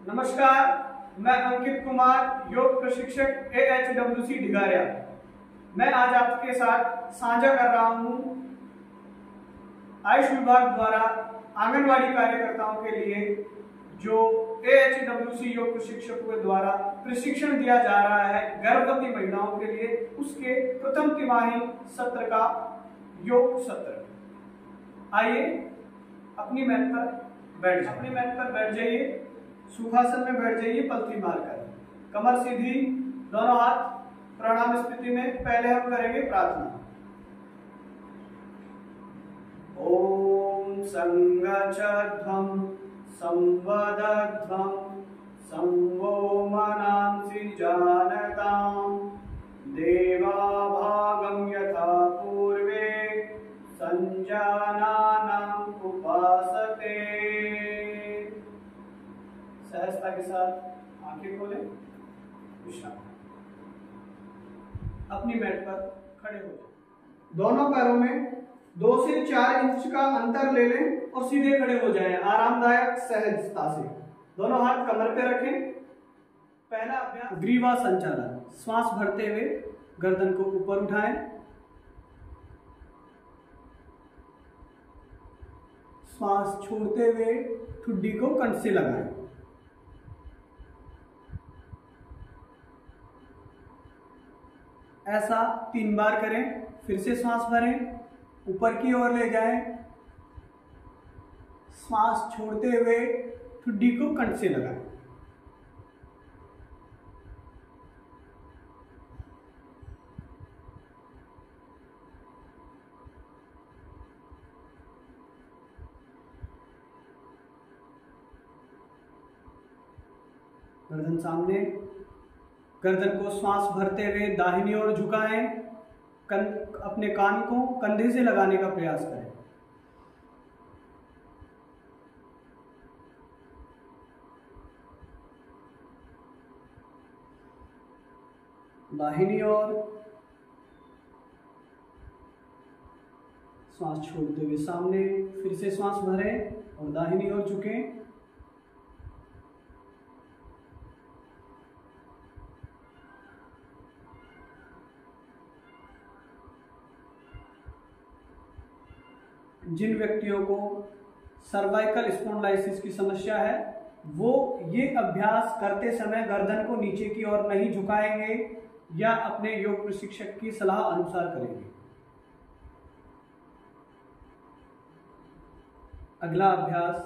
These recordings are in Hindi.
नमस्कार, मैं अंकित कुमार, योग प्रशिक्षक AHWC ढिगारिया। मैं आज आपके साथ साझा कर रहा हूं आयुष विभाग द्वारा आंगनवाड़ी कार्यकर्ताओं के लिए जो AHWC योग प्रशिक्षकों के द्वारा प्रशिक्षण दिया जा रहा है गर्भवती महिलाओं के लिए, उसके प्रथम तिमाही सत्र का योग सत्र। आइए अपनी मैट पर बैठ जाइए, सुखासन में बैठ जाइए, पलथी मारकर, कमर सीधी, दोनों हाथ प्रणाम स्थिति में। पहले हम करेंगे प्रार्थना। ओम संगच्छध्वं संवदध्वं संवो मनांसि जानतां देवाभागं यथा पूर्वे संजानानां उपासते। सहजता के साथ आंखें खोलें, विश्राम। अपनी मैट पर खड़े हो जाएं। दोनों पैरों में 2 से 4 इंच का अंतर ले लें और सीधे खड़े हो जाएं आरामदायक सहजता से। दोनों हाथ कमर पे रखें। पहला अभ्यास ग्रीवा संचालन। श्वास भरते हुए गर्दन को ऊपर उठाएं, श्वास छोड़ते हुए ठुड्डी को कंठ से लगाएं। ऐसा 3 बार करें। फिर से श्वास भरें, ऊपर की ओर ले जाएं, श्वास छोड़ते हुए ठुड्डी को कंठ से लगाएं। गर्दन सामने, गर्दन को श्वास भरते हुए दाहिनी ओर झुकाएं। अपने कान को कंधे से लगाने का प्रयास करें। दाहिनी ओर श्वास छोड़ते हुए सामने, फिर से श्वास भरें और दाहिनी ओर झुकें। जिन व्यक्तियों को सर्वाइकल स्पॉन्डिलाइसिस की समस्या है वो ये अभ्यास करते समय गर्दन को नीचे की ओर नहीं झुकाएंगे या अपने योग प्रशिक्षक की सलाह अनुसार करेंगे। अगला अभ्यास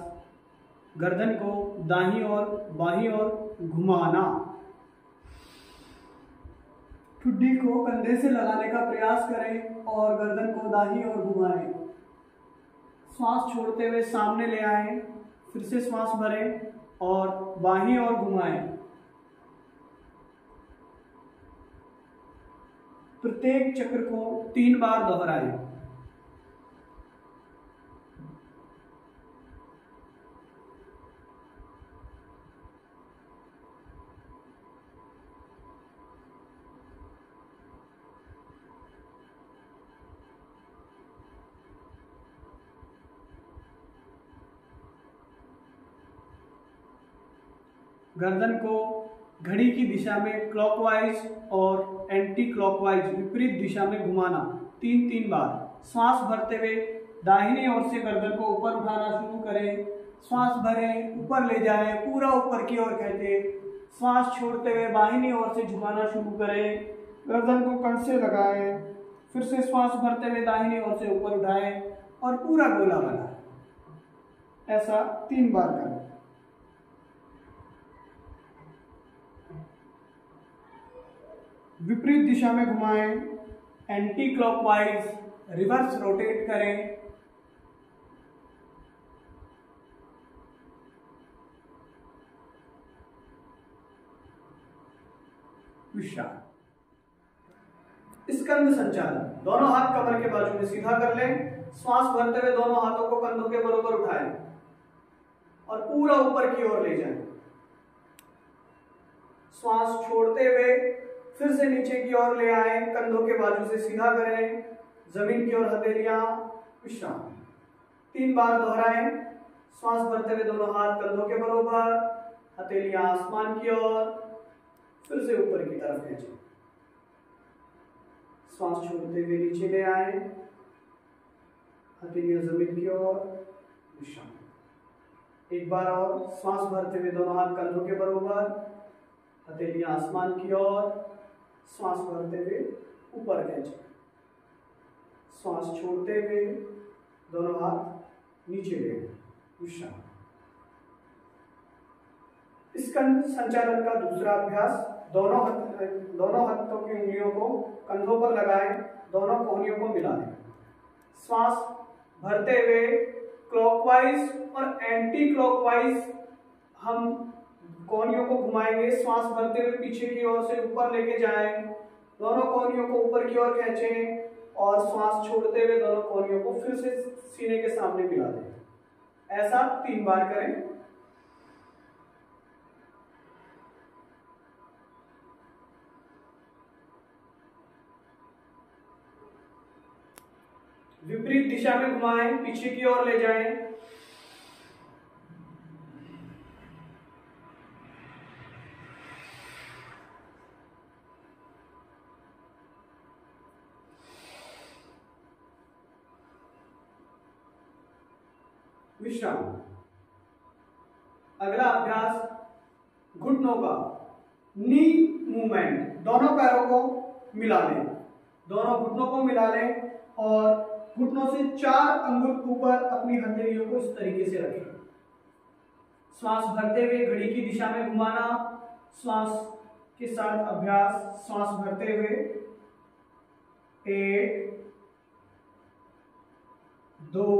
गर्दन को दाहिनी और बाईं ओर घुमाना। ठुड्डी को कंधे से लगाने का प्रयास करें और गर्दन को दाहिनी ओर घुमाएं। श्वास छोड़ते हुए सामने ले आएं, फिर से श्वास भरें और बाईं ओर घुमाएं। प्रत्येक चक्र को 3 बार दोहराएं। गर्दन को घड़ी की दिशा में क्लॉकवाइज और एंटी क्लॉकवाइज विपरीत दिशा में घुमाना 3-3 बार। श्वास भरते हुए दाहिनी ओर से गर्दन को ऊपर उठाना शुरू करें। श्वास भरें, ऊपर ले जाएं, पूरा ऊपर की ओर कहते। श्वास छोड़ते हुए बाहिनी ओर से झुकाना शुरू करें, गर्दन को कंठ से लगाएं, फिर से श्वास भरते हुए दाहिनी ओर से ऊपर उठाएं और पूरा गोला बनाएं। ऐसा 3 बार करें। विपरीत दिशा में घुमाएं, एंटी क्लॉकवाइज रिवर्स रोटेट करें। विश्राम। स्कंद संचालन। दोनों हाथ कमर के बाजू में सीधा कर लें। श्वास भरते हुए दोनों हाथों को कंधों के बराबर उठाएं और पूरा ऊपर की ओर ले जाएं। श्वास छोड़ते हुए फिर से नीचे की ओर ले आए, कंधों के बाजू से सीधा करें, जमीन की ओर हथेलियां, विश्राम। 3 बार दोहराएं। श्वास भरते हुए दोनों हाथ कंधों के बराबर, हथेलियां आसमान की ओर, फिर से ऊपर की तरफ खींचें। श्वास छोड़ते हुए नीचे ले आए, हथेलियां जमीन की ओर, विश्राम। एक बार और श्वास भरते हुए दोनों हाथ कंधों के बराबर, हथेलियां आसमान की ओर, श्वास भरते हुए ऊपर खींचें। श्वास छोड़ते हुए दोनों हाथ नीचे ले आए, विश्राम। इस कंध संचालन का दूसरा अभ्यास, दोनों हाथों की उंगलियों को कंधों पर लगाएं, दोनों कोहनियों को मिला दें। श्वास भरते हुए क्लॉकवाइज और एंटी क्लॉकवाइज हम कोहनियों को घुमाएंगे। श्वास भरते हुए पीछे की ओर से ऊपर लेके जाएं, दोनों कोहनियों को ऊपर की ओर खींचें और श्वास छोड़ते हुए दोनों कोहनियों को फिर से सीने के सामने मिला दें। ऐसा 3 बार करें। विपरीत दिशा में घुमाएं, पीछे की ओर ले जाएं। विश्राम। अगला अभ्यास घुटनों का, नी मूवमेंट। दोनों पैरों को मिला लें, दोनों घुटनों को मिला लें और घुटनों से 4 अंगुल ऊपर अपनी हथेलियों को इस तरीके से रखें। श्वास भरते हुए घड़ी की दिशा में घुमाना। श्वास के साथ अभ्यास, श्वास भरते हुए 1 2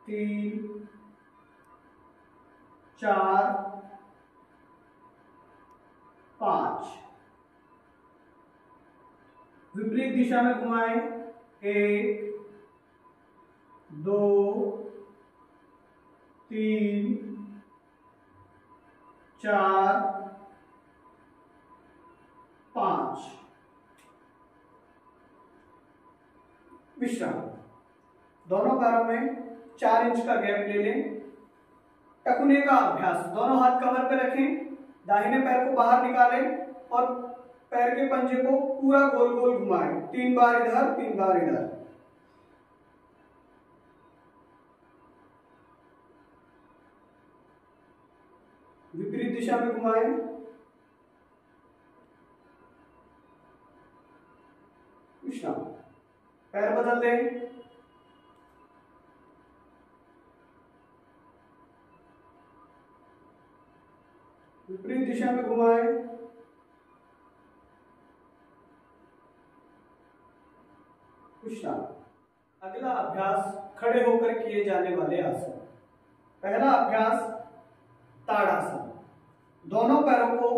3 4 5। विपरीत दिशा में घुमाएं, 1 2 3 4 5। विश्राम। दोनों पैरों में 4 इंच का गैप ले लें। टखने का अभ्यास, दोनों हाथ कमर पे रखें, दाहिने पैर को बाहर निकालें और पैर के पंजे को पूरा गोल गोल घुमाएं। 3 बार इधर, 3 बार इधर। विपरीत दिशा में घुमाएं, विश्राम। पैर बदल दें, विपरीत दिशा में घुमाएं, विश्राम। अगला अभ्यास खड़े होकर किए जाने वाले आसन। पहला अभ्यास ताड़ासन। दोनों पैरों को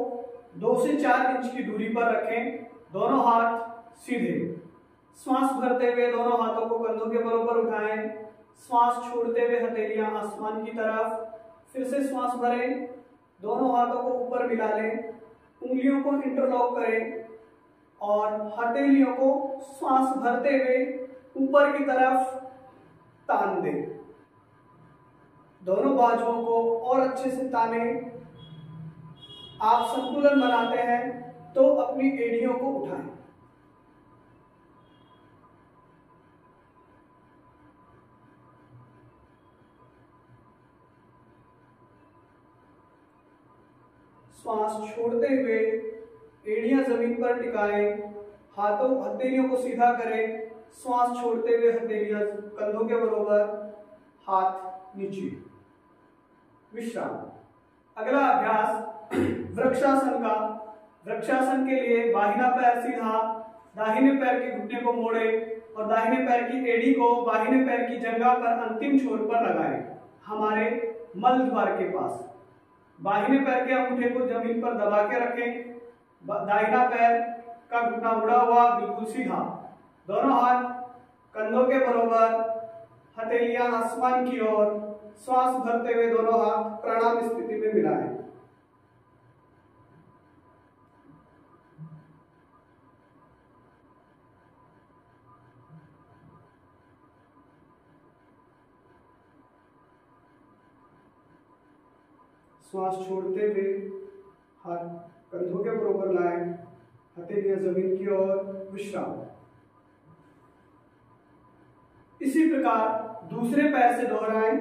2 से 4 इंच की दूरी पर रखें, दोनों हाथ सीधे। श्वास भरते हुए दोनों हाथों को कंधों के बराबर उठाएं, श्वास छोड़ते हुए हथेलियां आसमान की तरफ। फिर से श्वास भरें, दोनों हाथों को ऊपर मिला लें, उंगलियों को इंटरलॉक करें और हथेलियों को श्वास भरते हुए ऊपर की तरफ तान दें। दोनों बाजुओं को और अच्छे से ताने। आप संतुलन बनाते हैं तो अपनी एड़ियों को उठाएं। श्वास छोड़ते हुए एड़ियां जमीन पर टिकाएं, हथेलियों को सीधा करें। श्वास छोड़ते हुए हथेलियां कंधों के बराबर, हाथ नीचे। विश्राम। अगला अभ्यास वृक्षासन का। वृक्षासन के लिए बाहिना पैर सीधा, दाहिने पैर के घुटने को मोड़े और दाहिने पैर की एड़ी को बाहिने पैर की जंघा पर अंतिम छोर पर लगाएं, हमारे मल द्वार के पास। बाहिने पैर के अंगूठे को जमीन पर दबा के रखें, दाहिना पैर का घुटना मुड़ा हुआ बिल्कुल सीधा, दोनों हाथ कंधों के बराबर, हथेलियां आसमान की ओर। श्वास भरते हुए दोनों हाथ प्रणाम स्थिति में मिलाएं। श्वास छोड़ते हुए हाथ कंधों के बराबर लाएं, हथेलियां जमीन की ओर, विश्राम। इसी प्रकार दूसरे पैर से दोहराएं।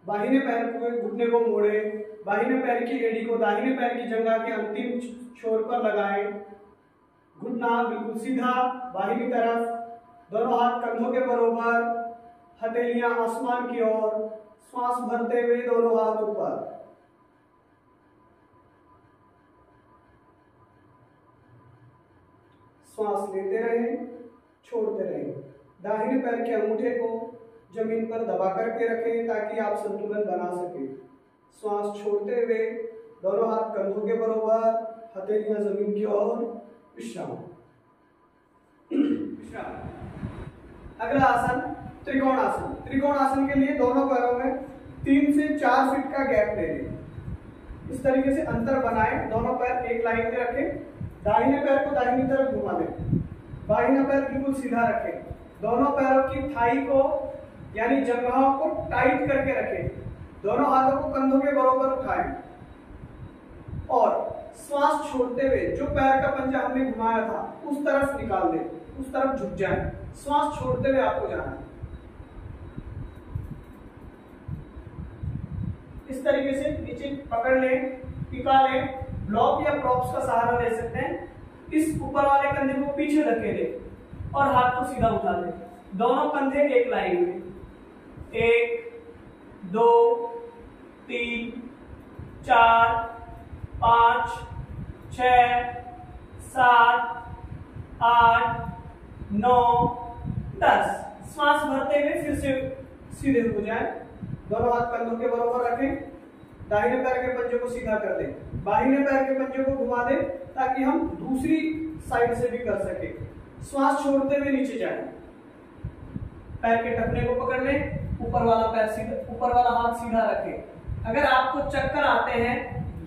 बाहिने पैर को घुटने को मोड़े, बाहिने पैर की एड़ी को दाहिने पैर की जंघा के अंतिम छोर पर लगाएं। घुटना बिल्कुल सीधा बाहिनी तरफ, दोनों हाथ कंधों के बराबर, हथेलियां आसमान की ओर, श्वास भरते हुए दोनों हाथ ऊपर। श्वास लेते रहें, छोड़ते रहें। दाहिने पैर के अंगूठे को जमीन पर दबा करके रखें ताकि आप संतुलन बना सकें। श्वास छोड़ते हुए दोनों हाथ कंधों के बराबर, हथेलियां जमीन की ओर, विश्राम। अगला आसन त्रिकोण आसन। त्रिकोण आसन के लिए दोनों पैरों में 3 से 4 फीट का गैप ले लें। इस तरीके से अंतर बनाएं, दोनों पैर एक लाइन में रखें, दाहिने पैर को दाहिनी तरफ घुमा दें, बाहिना पैर बिल्कुल सीधा रखें, दोनों पैरों की थाई को यानी जंघाओं को टाइट करके रखें, दोनों हाथों को कंधों के बराबर उठाएं और श्वास छोड़ते हुए जो पैर का पंजा हमने घुमाया था उस तरफ निकाल दें, उस तरफ झुक जाएं। श्वास छोड़ते हुए आपको जाना है। इस तरीके से नीचे पकड़ लें, टिका लें, ब्लॉक या प्रॉप्स का सहारा ले सकते हैं। इस ऊपर वाले कंधे को पीछे धकेलें और हाथ को सीधा उठा दें। दोनों कंधे एक लाइन में, 1 2 3 4 5 6 7 8 9 10। श्वास भरते हुए फिर से सीधे हो जाए। दोनों हाथ कंधों के बराबर रखें, दाहिने पैर के पंजे को सीधा कर दें, बाहिने पैर के पंजे को घुमा दें ताकि हम दूसरी साइड से भी कर सके। श्वास छोड़ते हुए नीचे जाएं, पैर के टखने को पकड़ लें, ऊपर वाला पैर सीधा, ऊपर वाला हाथ सीधा रखें। अगर आपको चक्कर आते हैं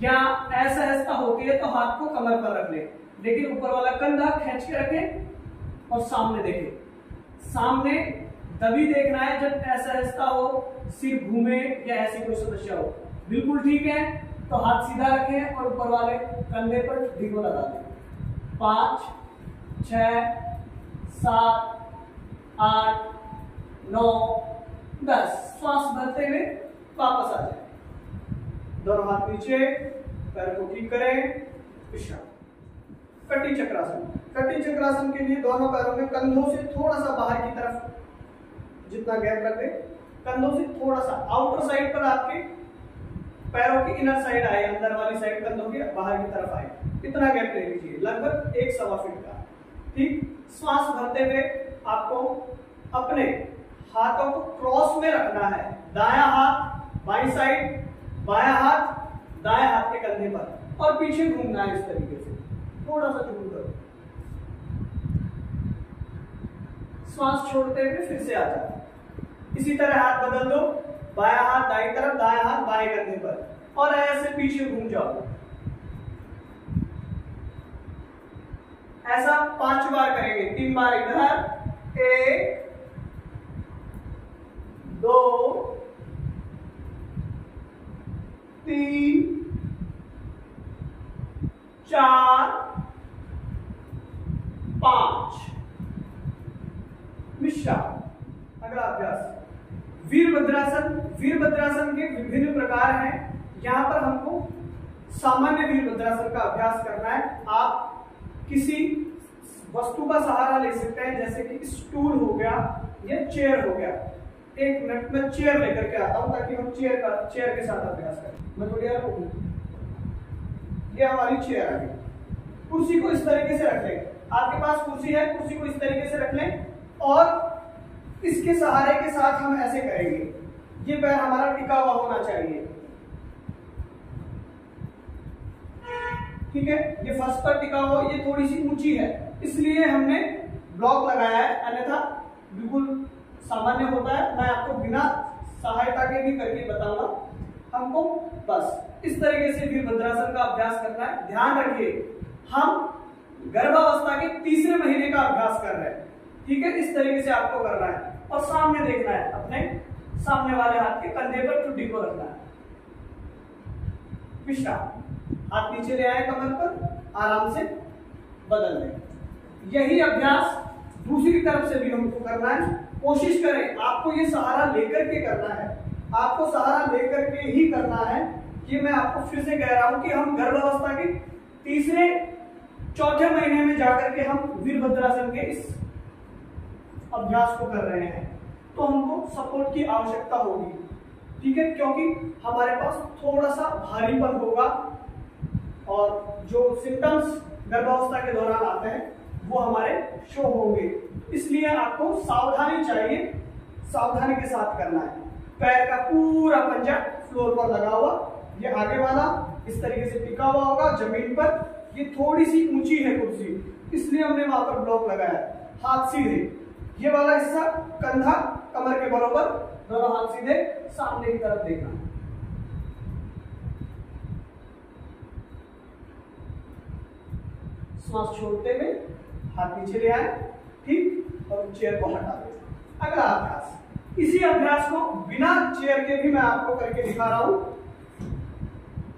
या असहजता होती है तो हाथ को कमर पर रख लें, लेकिन ऊपर वाला कंधा खींच के रखें और सामने देखें। सामने तभी देखना है जब असहजता हो, सिर घूमे या ऐसी कोई समस्या हो। बिल्कुल ठीक है तो हाथ सीधा रखें और ऊपर वाले कंधे पर ढीको लगा दें। 5 6 7 8 9 10। श्वास भरते हुए वापस आ जाए। दोनों हाथ नीचे, पैर को ठीक करें, विश्राम। कटी चक्रासन। कटी चक्रासन के लिए दोनों पैरों में कंधों से थोड़ा सा बाहर की तरफ जितना गैप रखे, कंधों से थोड़ा सा आउटर साइड पर आपके पैरों की इनर साइड आए, अंदर वाली साइड कंधों के बाहर की तरफ आए, इतना गैप ले लीजिए, लगभग 1-1.25 फीट का। ठीक। श्वास भरते हुए आपको अपने हाथों को क्रॉस में रखना है। दायां हाथ बाईं साइड, बायां हाथ दाएं हाथ के कंधे पर और पीछे घूमना है। इस तरीके से थोड़ा सा झूम करो। श्वास छोड़ते हुए फिर से आ जाओ। इसी तरह हाथ बदल दो, बायां हाथ दाईं तरफ, दायां हाथ बाएं कंधे पर और ऐसे पीछे घूम जाओ। ऐसा 5 बार करेंगे। 3 बार इधर, 1 2 3 4 5। विश्राम। अगला अभ्यास वीरभद्रासन। वीरभद्रासन के विभिन्न प्रकार हैं। यहां पर हमको सामान्य वीरभद्रासन का अभ्यास करना है। आप किसी वस्तु का सहारा ले सकते हैं, जैसे कि स्टूल हो गया या चेयर हो गया। 1 मिनट में चेयर लेकर के आता हूं ताकि हम चेयर के साथ अभ्यास करें। मैं थोड़ी देर रुकूं। ये हमारी चेयर आ गई। कुर्सी को इस तरीके से रख लें। आपके पास कुर्सी है, कुर्सी को इस तरीके से रख लें और इसके सहारे के साथ हम ऐसे करेंगे। ये पैर हमारा टिका हुआ होना चाहिए। ठीक है, ये फर्श पर टिका हुआ, ये थोड़ी सी ऊंची है इसलिए हमने ब्लॉक लगाया है, अन्यथा बिल्कुल सामान्य होता है। मैं आपको बिना सहायता के भी करके बताऊंगा। हमको बस इस तरीके से वीरभद्रासन का अभ्यास करना है। ध्यान रखिए, हम गर्भावस्था के 3रे महीने का अभ्यास कर रहे हैं। ठीक है, इस तरीके से आपको करना है और सामने देखना है, अपने सामने वाले हाथ के कंधे पर ठुड्डी को रखना है। विश्राम। हाथ नीचे ले आए कमर पर, आराम से बदल दें। यही अभ्यास दूसरी तरफ से भी हमको करना है। कोशिश करें, आपको ये सहारा लेकर के करना है, आपको सहारा लेकर के ही करना है। ये मैं आपको फिर से कह रहा हूं कि हम गर्भावस्था के तीसरे चौथे महीने में जाकर के हम वीरभद्रासन के इस अभ्यास को कर रहे हैं, तो हमको सपोर्ट की आवश्यकता होगी, ठीक है, क्योंकि हमारे पास थोड़ा सा भारीपन होगा और जो सिम्टम्स गर्भावस्था के दौरान आते हैं वो हमारे शो होंगे। इसलिए आपको सावधानी चाहिए, सावधानी के साथ करना है। पैर का पूरा पंजा फ्लोर पर लगा हुआ, ये आगे वाला इस तरीके से टिका हुआ होगा जमीन पर। ये थोड़ी सी ऊंची है कुर्सी, इसलिए हमने वहां पर ब्लॉक लगाया। हाथ सीधे, ये वाला हिस्सा कंधा कमर के बराबर, दोनों हाथ सीधे सामने की तरफ देखना। श्वास छोड़ते हुए हाथ नीचे ले आए, ठीक, और चेयर को हटा दें। अगला अभ्यास, इसी अभ्यास को बिना चेयर के भी मैं आपको करके दिखा रहा हूं।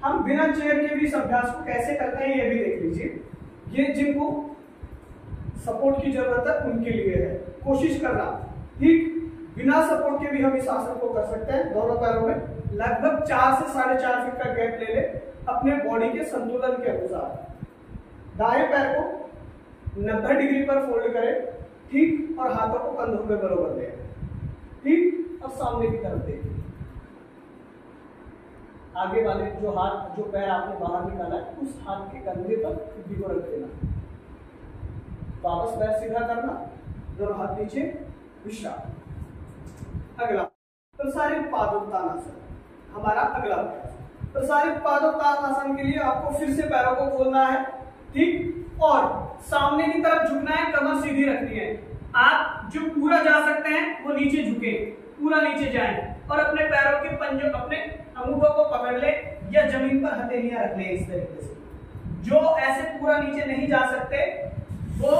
हम बिना चेयर के भी इस अभ्यास को कैसे करते हैं ये भी देख लीजिए। ये जिनको सपोर्ट की जरूरत है उनके लिए है, कोशिश करना, ठीक। बिना सपोर्ट के भी हम इस आसन को कर सकते हैं। दोनों पैरों में लगभग 4 से 4.5 फीट का गैप ले ले अपने बॉडी के संतुलन के अनुसार। दाएं पैर को 90 डिग्री पर फोल्ड करें, ठीक, और हाथों को कंधों के बराबर ले, ठीक, और सामने की तरफ देखिए। आगे वाले जो हाथ, जो पैर आपने बाहर निकाला है, उस हाथ के कंधे पर खुदी को रख देना, वापस पैर सीधा करना, दोनों हाथ नीचे, विश्राम। अगला प्रसारित पादोत्तानासन, हमारा अगला अभ्यास। प्रसारित पादोत्तानासन के लिए आपको फिर से पैरों को खोलना है, ठीक, और सामने की तरफ झुकना है, कमर सीधी रखनी है। आप जो पूरा जा सकते हैं वो नीचे झुके, पूरा नीचे जाएं और अपने पैरों के पंजों, अपने अंगूठों को पकड़ ले या जमीन पर हथेलियां रख ले इस तरीके से। जो ऐसे पूरा नीचे नहीं जा सकते वो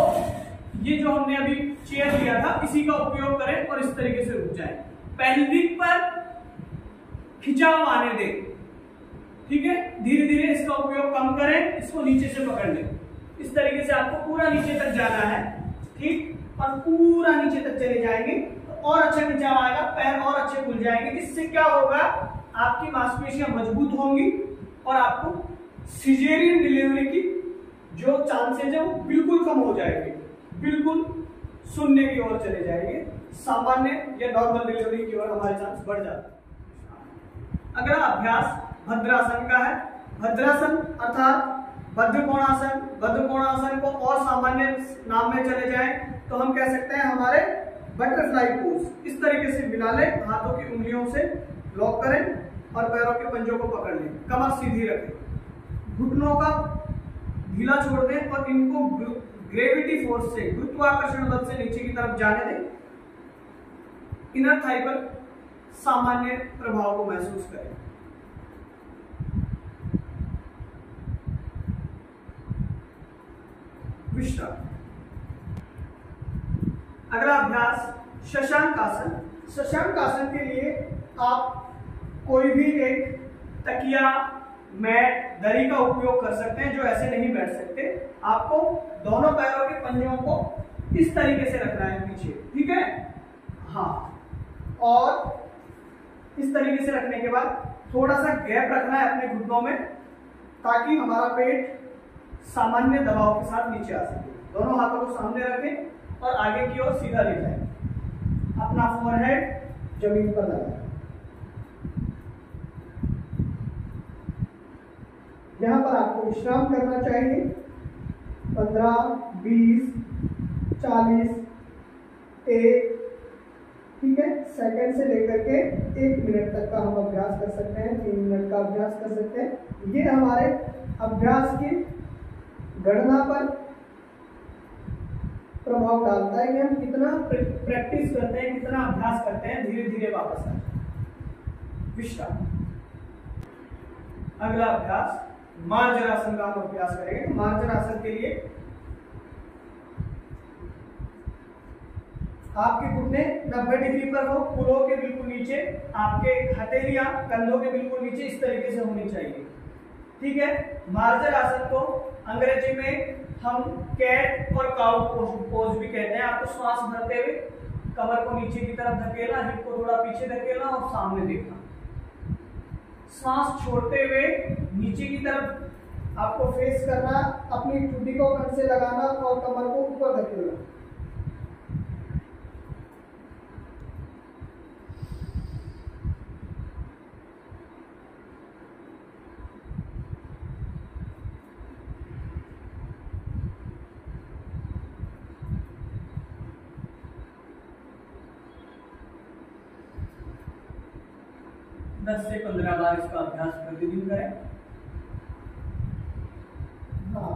ये जो हमने अभी चेयर लिया था इसी का उपयोग करें और इस तरीके से रुक जाएं। पेल्विक पर खिंचाव आने दें, ठीक है, धीरे धीरे इसका उपयोग कम करें, इसको नीचे से पकड़ लें। इस तरीके से आपको पूरा नीचे तक जाना है, ठीक, और पूरा नीचे तक चले जाएंगे तो और अच्छा खिंचाव आएगा, पैर और अच्छे खुल जाएंगे। इससे क्या होगा, आपकी मांसपेशियां मजबूत होंगी और आपको सिजेरियन डिलीवरी की जो चांसेज है वो बिल्कुल कम हो जाएंगे, बिल्कुल शून्य की ओर चले जाएंगे। सामान्य या नॉर्मल डिलीवरी की ओर हमारे चांस बढ़ जाते हैं। अगला अभ्यास भद्रासन का है। भद्रासन अर्थात बद्धकोणासन। बद्धकोणासन को और सामान्य नाम में चले जाएं तो हम कह सकते हैं हमारे बटरफ्लाई पोज। इस तरीके से मिला लें, हाथों की उंगलियों से लॉक करें और पैरों के पंजों को पकड़ लें, कमर सीधी रखें, घुटनों का ढीला छोड़ दें और इनको ग्रेविटी फोर्स से, गुरुत्वाकर्षण बल से नीचे की तरफ जाने दें। इनर थाई पर सामान्य प्रभाव को महसूस करें। विश्राम। अगला अभ्यास शशांक आसन। शशांक आसन के लिए आप कोई भी एक तकिया, मैट, दरी का उपयोग कर सकते हैं। जो ऐसे नहीं बैठ सकते, आपको दोनों पैरों के पंजों को इस तरीके से रखना है पीछे, ठीक है, हाँ, और इस तरीके से रखने के बाद थोड़ा सा गैप रखना है अपने घुटनों में ताकि हमारा पेट सामान्य दबाव के साथ नीचे आ सके। दोनों हाथों को सामने रखें और आगे की ओर सीधा ले जाएं। अपना फोरहेड जमीन पर लगाएं। यहां पर आपको विश्राम करना चाहिए। 15, 20, 40, 1, ठीक है, सेकंड से लेकर के 1 मिनट तक का हम अभ्यास कर सकते हैं, 3 मिनट का अभ्यास कर सकते हैं। ये हमारे अभ्यास की गणना पर प्रभाव डालता है कि हम कितना प्रैक्टिस करते हैं, कितना अभ्यास करते हैं, धीरे धीरे वापस आते हैं। विश्राम। अगला अभ्यास मार्जरासन का हम अभ्यास करेंगे। मार्जरासन के लिए आपके घुटने 90 डिग्री पर हो, पुरों के बिल्कुल नीचे, आपके हथेलियां कंधों के बिल्कुल नीचे इस तरीके से होनी चाहिए, ठीक है। मार्जर आसन को अंग्रेजी में हम कैट और काउ पोज भी कहते हैं। आपको श्वास भरते हुए कमर को नीचे की तरफ धकेलना, हिप को थोड़ा पीछे धकेलना और सामने देखना। श्वास छोड़ते हुए नीचे की तरफ आपको फेस करना, अपनी ठुड्डी को कंध से लगाना और कमर को ऊपर धकेलना। दस से 15 बार इसका अभ्यास प्रतिदिन करें। हाँ,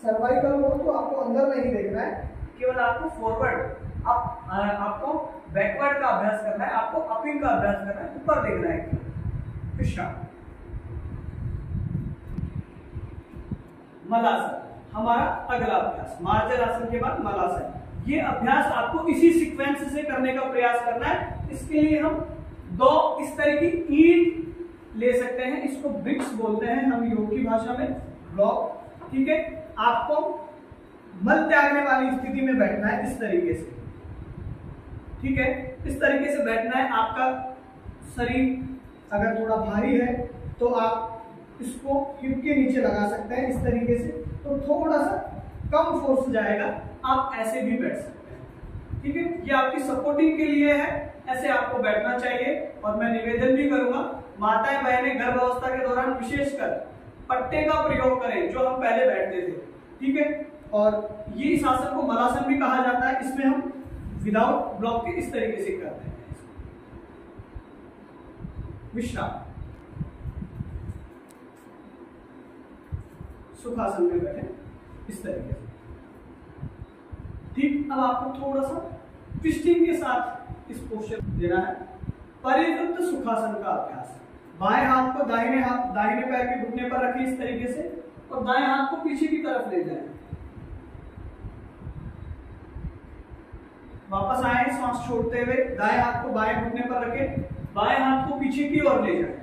सर्वाइकल हो तो आपको अंदर नहीं देखना है, केवल आपको फॉरवर्ड आपको बैकवर्ड का अभ्यास करना है, आपको अपिंग का अभ्यास करना है, ऊपर देखना है। विश्राम। मलासन हमारा अगला अभ्यास। मार्जर आसन के बाद मलासन। ये अभ्यास आपको इसी सीक्वेंस से करने का प्रयास करना है। इसके लिए हम दो इस तरह की ईंट ले सकते हैं, इसको ब्रिक्स बोलते हैं हम योग की भाषा में, ब्लॉक। ठीक है, आपको मल त्यागने वाली स्थिति में बैठना है इस तरीके से। ठीक है, इस तरीके से बैठना है। आपका शरीर अगर थोड़ा भारी है तो आप इसको हिप के नीचे लगा सकते हैं इस तरीके से, तो थोड़ा सा कम फोर्स जाएगा। आप ऐसे भी बैठ सकते हैं। ठीक है, ये आपकी सपोर्टिंग के लिए है, ऐसे आपको बैठना चाहिए। और मैं निवेदन भी करूंगा, माताएं बहनें गर्भावस्था के दौरान विशेषकर पट्टे का प्रयोग करें जो हम पहले बैठते थे। ठीक है, और ये इस आसन को मलासन भी कहा जाता है। इसमें हम विदाउट ब्लॉक के इस तरीके से करते हैं। विश्राम। सुखासन में बैठे इस तरीके से। ठीक, अब आपको थोड़ा सा ट्विस्टिंग के साथ इस पोस्चर देना है। परिवृत्त सुखासन का अभ्यास। बाएं हाथ को दाहिने पैर के घुटने पर रखें इस तरीके से और दाएं हाथ को पीछे की तरफ ले जाएं। वापस आए, श्वास छोड़ते हुए दाएं हाथ को बाएं घुटने पर रखें, बाएं हाथ को पीछे की ओर ले जाएं।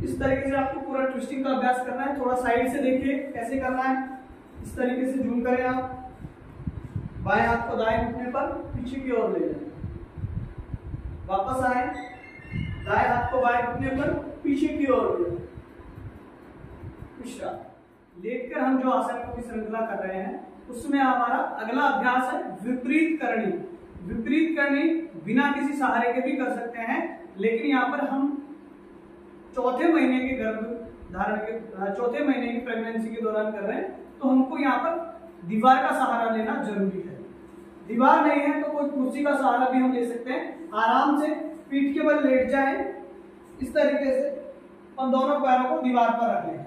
इस तरीके से आपको पूरा ट्विस्टिंग का अभ्यास करना है। थोड़ा साइड से देखिए कैसे करना है। इस तरीके से जूम करें आप। बाएं हाथ को दाएं घुटने पर पीछे की ओर ले जाएं। वापस आए, दाएं हाथ को बाएं घुटने पर पीछे की ओर ले जाएं। विश्राम। लेटकर हम जो आसन की श्रृंखला कर रहे हैं उसमें हमारा अगला अभ्यास है विपरीत करनी। विपरीत करनी बिना किसी सहारे के भी कर सकते हैं, लेकिन यहाँ पर हम चौथे महीने के गर्भ धारण के चौथे महीने की प्रेगनेंसी के दौरान कर रहे हैं, तो हमको यहाँ पर दीवार का सहारा लेना जरूरी है। दीवार नहीं है तो कोई कुर्सी का सहारा भी हम ले सकते हैं। आराम से पीठ के बल लेट जाएं इस तरीके से और दोनों पैरों को दीवार पर रख लें।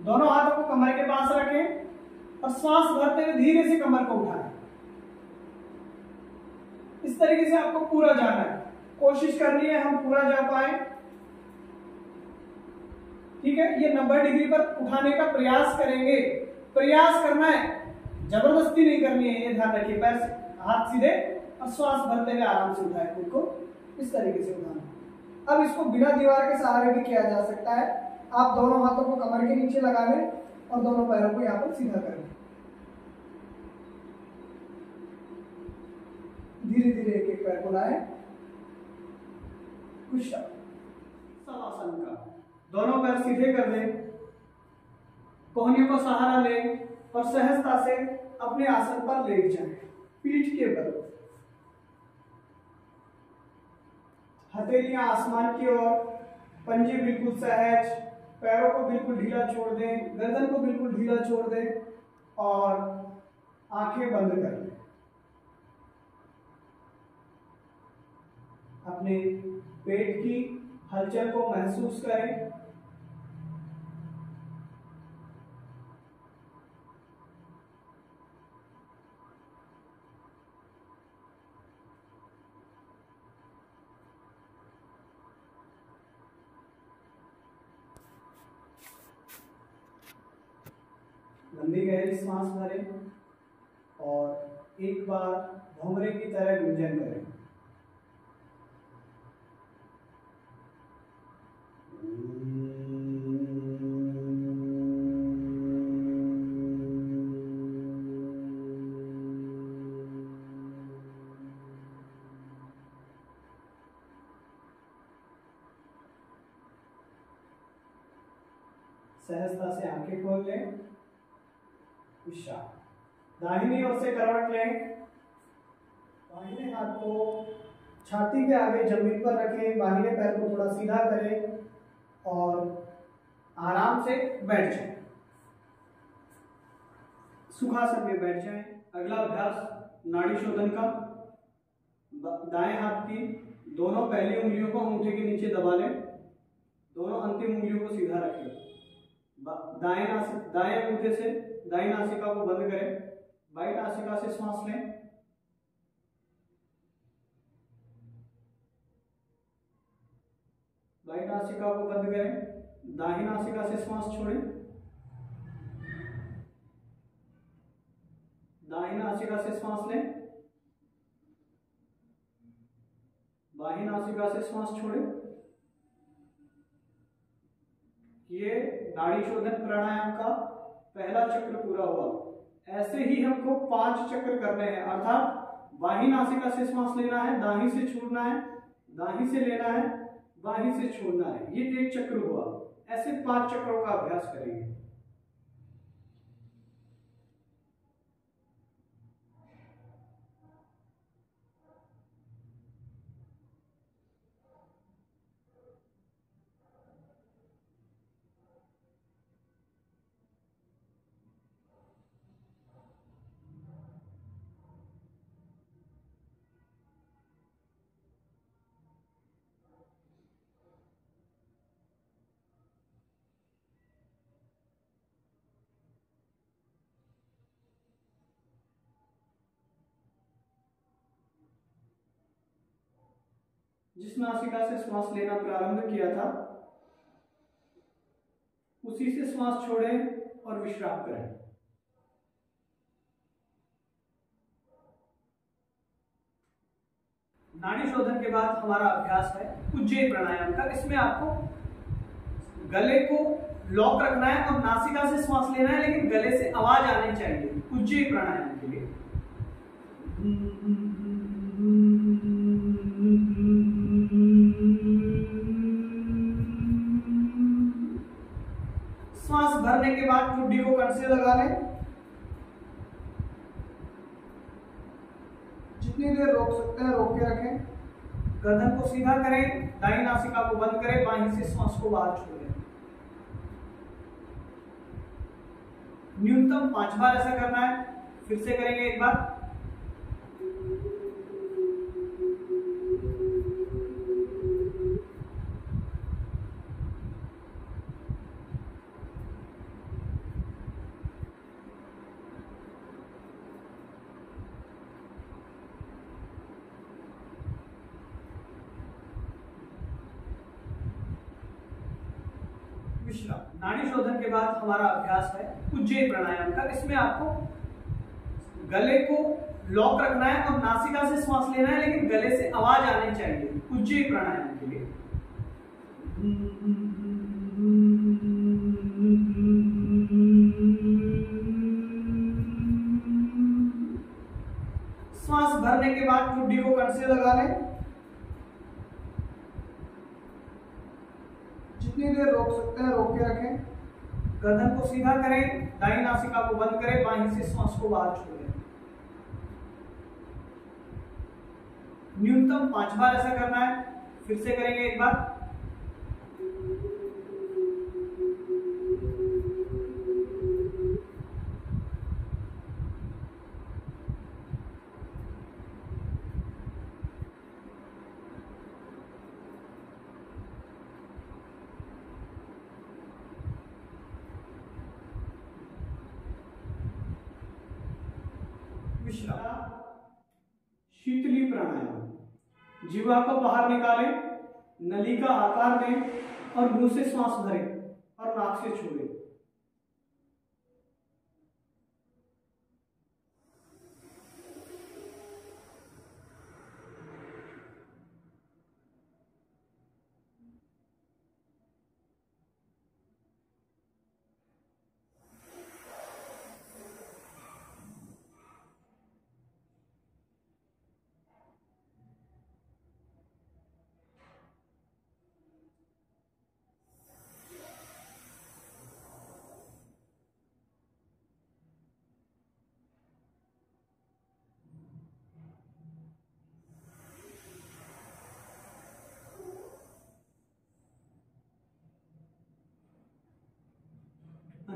दोनों हाथों को कमर के पास रखें और श्वास भरते हुए धीरे से कमर को उठाएं। इस तरीके से आपको पूरा जाना है, कोशिश करनी है हम पूरा जा पाए। ठीक है, ये 90 डिग्री पर उठाने का प्रयास करेंगे। प्रयास करना है, जबरदस्ती नहीं करनी है, ये ध्यान रखिए। पैर हाथ सीधे और श्वास भरते हुए आराम से उठाए, खुद को इस तरीके से उठाना। अब इसको बिना दीवार के सहारे भी किया जा सकता है। आप दोनों हाथों को कमर के नीचे लगा लें और दोनों पैरों को यहाँ पर सीधा कर लें। धीरे धीरे एक एक पैर को लाएं। शवासन का दोनों पैर सीधे कर लें, कोहनियों को सहारा लें और सहजता से अपने आसन पर लेट जाएं। पीठ के बल, हथेलियां आसमान की ओर, पंजे बिल्कुल सहज, पैरों को बिल्कुल ढीला छोड़ दें, गर्दन को बिल्कुल ढीला छोड़ दें और आंखें बंद कर लें। अपने पेट की हलचल को महसूस करें। लंबी गहरी सांस भरें और एक बार भौंगरे की तरह गुंजन करें। सहजता से आंखें खोल लें, विश्राम। दाहिनी ओर से करवट लें, दाहिने हाथ को छाती के आगे जमीन पर रखें, बाहिने पैर को थोड़ा सीधा करें और आराम से बैठ जाएं, सुखासन में बैठ जाएं। अगला अभ्यास नाड़ी शोधन का। दाएं हाथ की दोनों पहली उंगलियों को अंगूठे के नीचे दबा लें, दोनों अंतिम उंगलियों को सीधा रखें। दाएं अंगूठे से दाएं नासिका को बंद करें, बाईं नासिका से श्वास लें, बाईं नासिका को बंद करें, दाहिनी नासिका से श्वास छोड़ें, दाहिनी नासिका से श्वास लें, बाहिनी नासिका से श्वास छोड़ें। ये नाड़ी शोधन प्राणायाम का पहला चक्र पूरा हुआ। ऐसे ही हमको 5 चक्र करने हैं, अर्थात बाहिनी नासिका से श्वास लेना है, दाहिनी से छोड़ना है, दाहिनी से लेना है, बाहिनी से छोड़ना है। ये 1 चक्र हुआ। ऐसे 5 चक्रों का अभ्यास करेंगे। जिस नासिका से श्वास लेना प्रारंभ किया था उसी से श्वास छोड़ें और विश्राम करें। नाड़ी शोधन के बाद हमारा अभ्यास है उज्जयी प्राणायाम का। इसमें आपको गले को लॉक रखना है और नासिका से श्वास लेना है, लेकिन गले से आवाज आनी चाहिए उज्जयी प्राणायाम के लिए। श्वास भरने के बाद ठुड्डी को कंठ से लगा लें, जितनी देर रोक सकते हैं रोक के रखें। गर्दन को सीधा करें, दाहिनी नासिका को बंद करें, बाहिनी से श्वास को बाहर छोड़ें। न्यूनतम 5 बार ऐसा करना है। फिर से करेंगे एक बार। विश्राम। नाड़ी शोधन के बाद हमारा अभ्यास है उज्जयी प्राणायाम का। इसमें आपको गले को लॉक रखना है और नासिका से श्वास लेना है, लेकिन गले से आवाज आनी चाहिए उज्जयी प्राणायाम के लिए। श्वास भरने के बाद ठुड्डी को कंठ से लगा लें, जितनी देर रोक सकते हैं रोक के रखें। गर्दन को सीधा करें, दाहिनी नासिका को बंद करें, बाहिनी से श्वास को बाहर छोड़ें। न्यूनतम 5 बार ऐसा करना है। फिर से करेंगे एक बार। विश्राम। शीतली प्राणायाम। जीवा को बाहर निकालें, नली का आकार दें और मुंह से श्वास भरें और नाक से छोड़ें।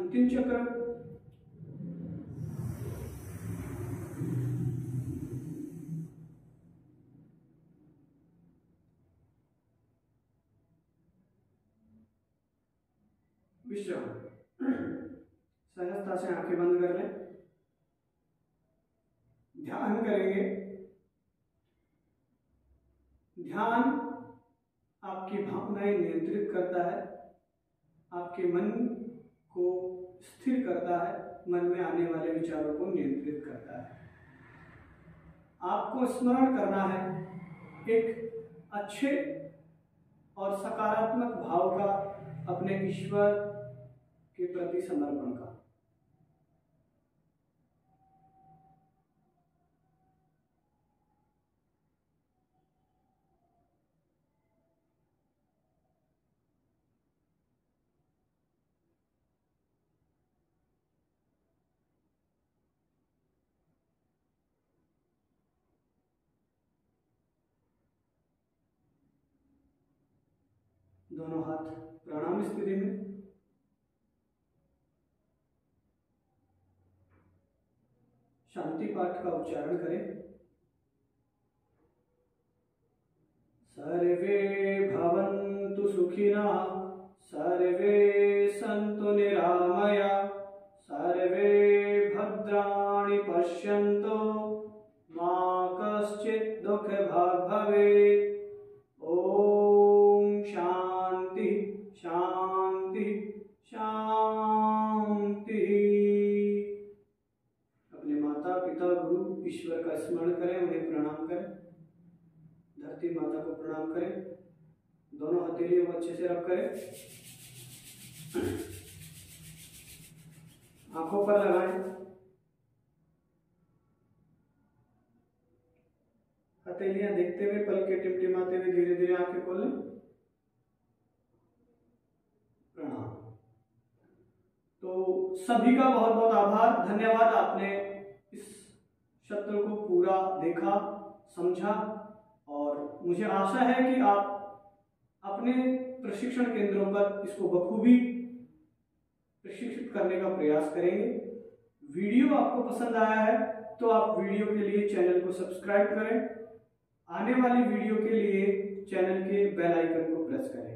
अंतिम चक्र, विश्राम। सहजता से आंखें बंद कर लें, ध्यान करेंगे। ध्यान आपकी भावनाएं नियंत्रित करता है, आपके मन को स्थिर करता है, मन में आने वाले विचारों को नियंत्रित करता है। आपको स्मरण करना है एक अच्छे और सकारात्मक भाव का, अपने ईश्वर के प्रति समर्पण का। दोनों हाथ प्रणाम स्थिति में, शांति पाठ का उच्चारण करें। सर्वे भवन्तु सुखिनः, सर्वे सन्तु निरामया, सर्वे भद्राणि पश्यन्तु, मा कश्चित् दुःखभाग् भवेत्। ओम शांति शांति शांति। अपने माता पिता गुरु ईश्वर का स्मरण करें, उन्हें प्रणाम करें। धरती माता को प्रणाम करें, दोनों हथेलियों को अच्छे से रब करें, आंखों पर लगाएं, हथेलियां देखते हुए, पल के टिमटिमाते हुए धीरे धीरे आंखें खोलें। प्रणाम। तो सभी का बहुत बहुत आभार, धन्यवाद। आपने इस सत्र को पूरा देखा, समझा, और मुझे आशा है कि आप अपने प्रशिक्षण केंद्रों पर इसको बखूबी प्रशिक्षित करने का प्रयास करेंगे। वीडियो आपको पसंद आया है तो आप वीडियो के लिए चैनल को सब्सक्राइब करें, आने वाली वीडियो के लिए चैनल के बेल आइकन को प्रेस करें।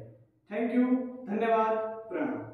थैंक यू, धन्यवाद, प्रणाम।